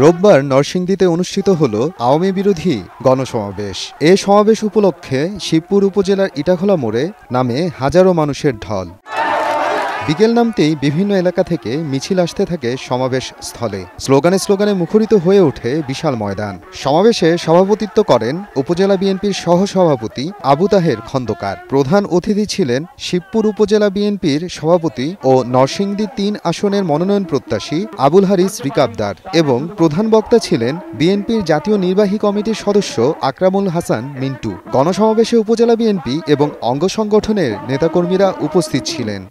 রোববার নরসিংদীতে অনুষ্ঠিত হল আওয়ামী বিরোধী গণসমাবেশ। এ সমাবেশ উপলক্ষে শিবপুর উপজেলার ইটাখোলা মোড়ে নামে হাজারো মানুষের ঢল। বিকেল নামতেই বিভিন্ন এলাকা থেকে মিছিল আসতে থাকে সমাবেশ স্থলে। স্লোগানে মুখরিত হয়ে ওঠে বিশাল ময়দান। সমাবেশে সভাপতিত্ব করেন উপজেলা বিএনপির সহসভাপতি আবু তাহের খন্দকার। প্রধান অতিথি ছিলেন শিবপুর উপজেলা বিএনপির সভাপতি ও নরসিংদী ৩ আসনের মনোনয়ন প্রত্যাশী আবুল হারিস রিকাবদার এবং প্রধান বক্তা ছিলেন বিএনপির জাতীয় নির্বাহী কমিটির সদস্য আকরামুল হাসান মিন্টু। গণসমাবেশে উপজেলা বিএনপি এবং অঙ্গ সংগঠনের নেতাকর্মীরা উপস্থিত ছিলেন।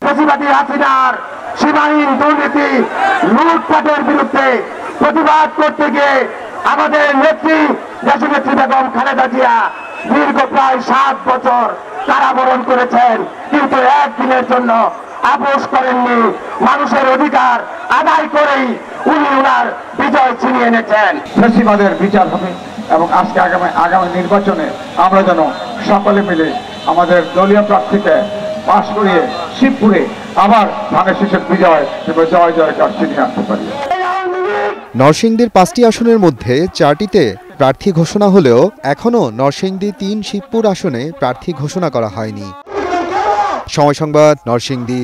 হাসিনার সীমাহীন দুর্নীতি লুটপাটের বিরুদ্ধে প্রতিবাদ করতে গিয়ে আমাদের নেত্রী দেশনেত্রী বেগম খালেদা জিয়া দীর্ঘ প্রায় 7 বছর কারাবরণ করেছেন, কিন্তু একদিনের জন্য আপোষ করেননি। মানুষের অধিকার আদায় করেই উনি ওনার বিজয় ছিনিয়ে এনেছেন। ফ্যাসিবাদের বিচার হবে এবং আজকে আগামী নির্বাচনে আমরা যেন সকলে মিলে আমাদের দলীয় প্রার্থীকে পাশ করিয়ে শিবপুরে আবার ধানের শীষের বিজয় এবং জয় জয়কার ছিনিয়ে আনতে পারি। নরসিংদীর 5টি আসনের মধ্যে 4টিতে প্রার্থী ঘোষণা হলেও এখনও নরসিংদী 3 শিবপুর আসনে প্রার্থী ঘোষণা করা হয়নি। সময় সংবাদ, নরসিংদী।